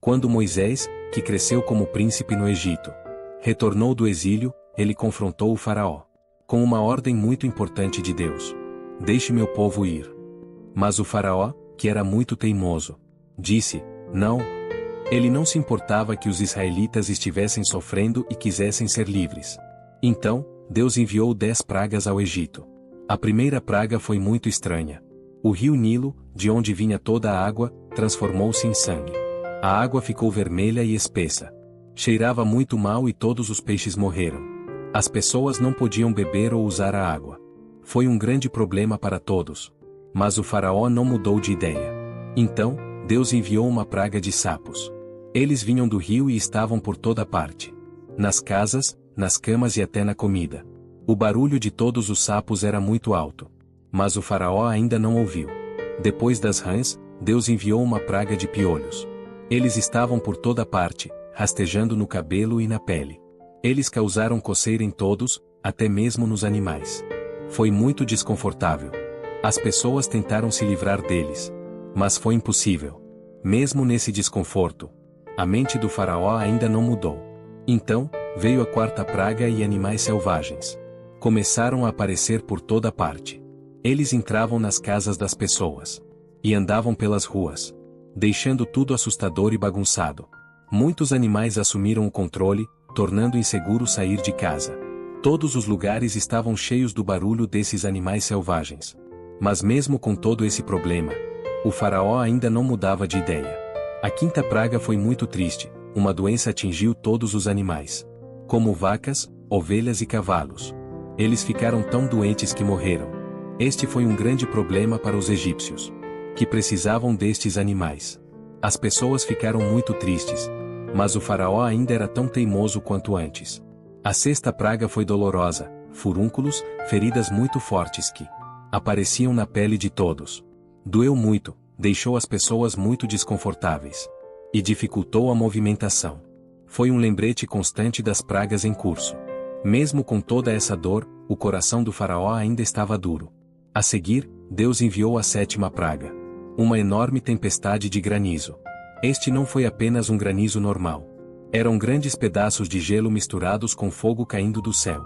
Quando Moisés, que cresceu como príncipe no Egito, retornou do exílio, ele confrontou o faraó com uma ordem muito importante de Deus: deixe meu povo ir. Mas o faraó, que era muito teimoso, disse: não. Ele não se importava que os israelitas estivessem sofrendo e quisessem ser livres. Então, Deus enviou 10 pragas ao Egito. A primeira praga foi muito estranha. O rio Nilo, de onde vinha toda a água, transformou-se em sangue. A água ficou vermelha e espessa. Cheirava muito mal e todos os peixes morreram. As pessoas não podiam beber ou usar a água. Foi um grande problema para todos. Mas o faraó não mudou de ideia. Então, Deus enviou uma praga de sapos. Eles vinham do rio e estavam por toda parte. Nas casas, nas camas e até na comida. O barulho de todos os sapos era muito alto. Mas o faraó ainda não ouviu. Depois das rãs, Deus enviou uma praga de piolhos. Eles estavam por toda parte, rastejando no cabelo e na pele. Eles causaram coceira em todos, até mesmo nos animais. Foi muito desconfortável. As pessoas tentaram se livrar deles. Mas foi impossível. Mesmo nesse desconforto, a mente do faraó ainda não mudou. Então, veio a quarta praga e animais selvagens começaram a aparecer por toda parte. Eles entravam nas casas das pessoas e andavam pelas ruas, deixando tudo assustador e bagunçado. Muitos animais assumiram o controle, tornando inseguro sair de casa. Todos os lugares estavam cheios do barulho desses animais selvagens. Mas mesmo com todo esse problema, o faraó ainda não mudava de ideia. A quinta praga foi muito triste. Uma doença atingiu todos os animais, como vacas, ovelhas e cavalos. Eles ficaram tão doentes que morreram. Este foi um grande problema para os egípcios, que precisavam destes animais. As pessoas ficaram muito tristes, mas o faraó ainda era tão teimoso quanto antes. A sexta praga foi dolorosa: furúnculos, feridas muito fortes que apareciam na pele de todos. Doeu muito, deixou as pessoas muito desconfortáveis e dificultou a movimentação. Foi um lembrete constante das pragas em curso. Mesmo com toda essa dor, o coração do faraó ainda estava duro. A seguir, Deus enviou a sétima praga: uma enorme tempestade de granizo. Este não foi apenas um granizo normal. Eram grandes pedaços de gelo misturados com fogo caindo do céu.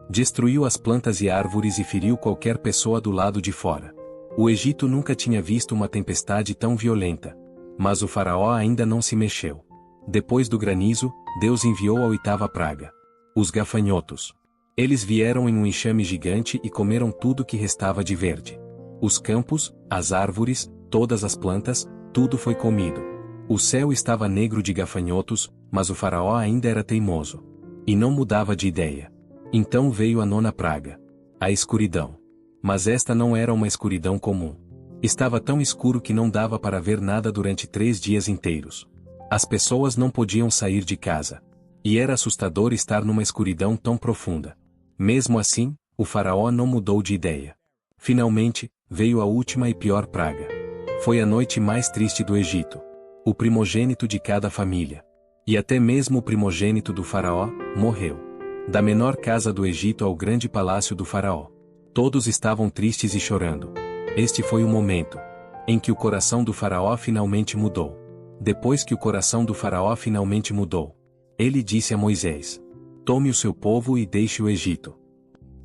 Destruiu as plantas e árvores e feriu qualquer pessoa do lado de fora. O Egito nunca tinha visto uma tempestade tão violenta. Mas o faraó ainda não se mexeu. Depois do granizo, Deus enviou a oitava praga: os gafanhotos. Eles vieram em um enxame gigante e comeram tudo que restava de verde. Os campos, as árvores, todas as plantas, tudo foi comido. O céu estava negro de gafanhotos, mas o faraó ainda era teimoso e não mudava de ideia. Então veio a nona praga: a escuridão. Mas esta não era uma escuridão comum. Estava tão escuro que não dava para ver nada durante 3 dias inteiros. As pessoas não podiam sair de casa. E era assustador estar numa escuridão tão profunda. Mesmo assim, o faraó não mudou de ideia. Finalmente, veio a última e pior praga. Foi a noite mais triste do Egito. O primogênito de cada família, e até mesmo o primogênito do faraó, morreu. Da menor casa do Egito ao grande palácio do faraó. Todos estavam tristes e chorando. Este foi o momento em que o coração do faraó finalmente mudou. Depois que o coração do faraó finalmente mudou, ele disse a Moisés: tome o seu povo e deixe o Egito.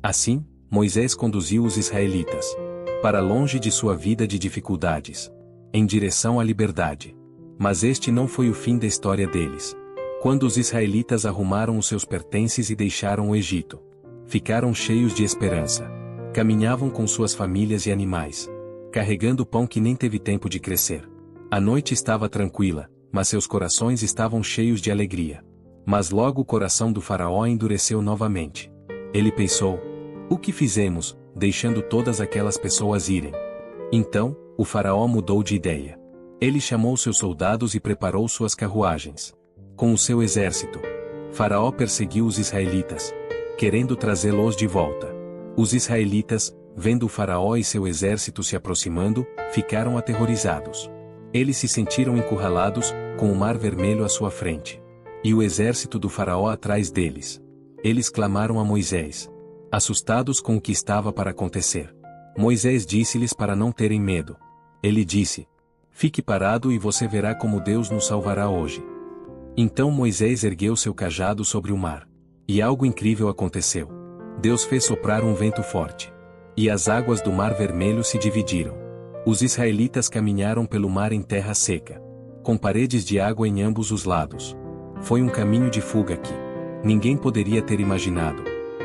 Assim, Moisés conduziu os israelitas para longe de sua vida de dificuldades, em direção à liberdade. Mas este não foi o fim da história deles. Quando os israelitas arrumaram os seus pertences e deixaram o Egito, ficaram cheios de esperança. Caminhavam com suas famílias e animais, carregando pão que nem teve tempo de crescer. A noite estava tranquila, mas seus corações estavam cheios de alegria. Mas logo o coração do faraó endureceu novamente. Ele pensou: o que fizemos, deixando todas aquelas pessoas irem? Então, o faraó mudou de ideia. Ele chamou seus soldados e preparou suas carruagens. Com o seu exército, Faraó perseguiu os israelitas, querendo trazê-los de volta. Os israelitas, vendo o faraó e seu exército se aproximando, ficaram aterrorizados. Eles se sentiram encurralados, com o mar vermelho à sua frente, e o exército do faraó atrás deles. Eles clamaram a Moisés, assustados com o que estava para acontecer. Moisés disse-lhes para não terem medo. Ele disse: Fique parado e você verá como Deus nos salvará hoje. Então Moisés ergueu seu cajado sobre o mar. E algo incrível aconteceu. Deus fez soprar um vento forte. E as águas do Mar Vermelho se dividiram. Os israelitas caminharam pelo mar em terra seca, com paredes de água em ambos os lados. Foi um caminho de fuga que ninguém poderia ter imaginado.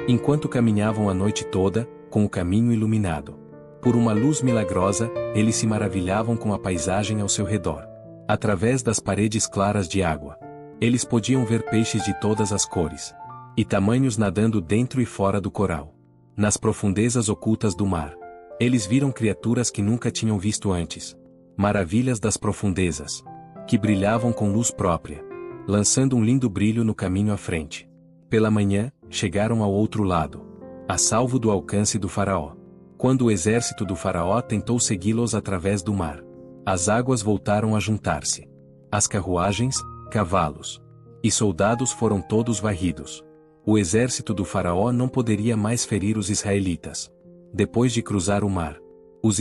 Enquanto caminhavam a noite toda, com o caminho iluminado por uma luz milagrosa, eles se maravilhavam com a paisagem ao seu redor. Através das paredes claras de água, eles podiam ver peixes de todas as cores e tamanhos nadando dentro e fora do coral. Nas profundezas ocultas do mar, eles viram criaturas que nunca tinham visto antes. Maravilhas das profundezas, que brilhavam com luz própria, lançando um lindo brilho no caminho à frente. Pela manhã, chegaram ao outro lado, a salvo do alcance do faraó. Quando o exército do faraó tentou segui-los através do mar, as águas voltaram a juntar-se. As carruagens, cavalos e soldados foram todos varridos. O exército do faraó não poderia mais ferir os israelitas. Depois de cruzar o mar, os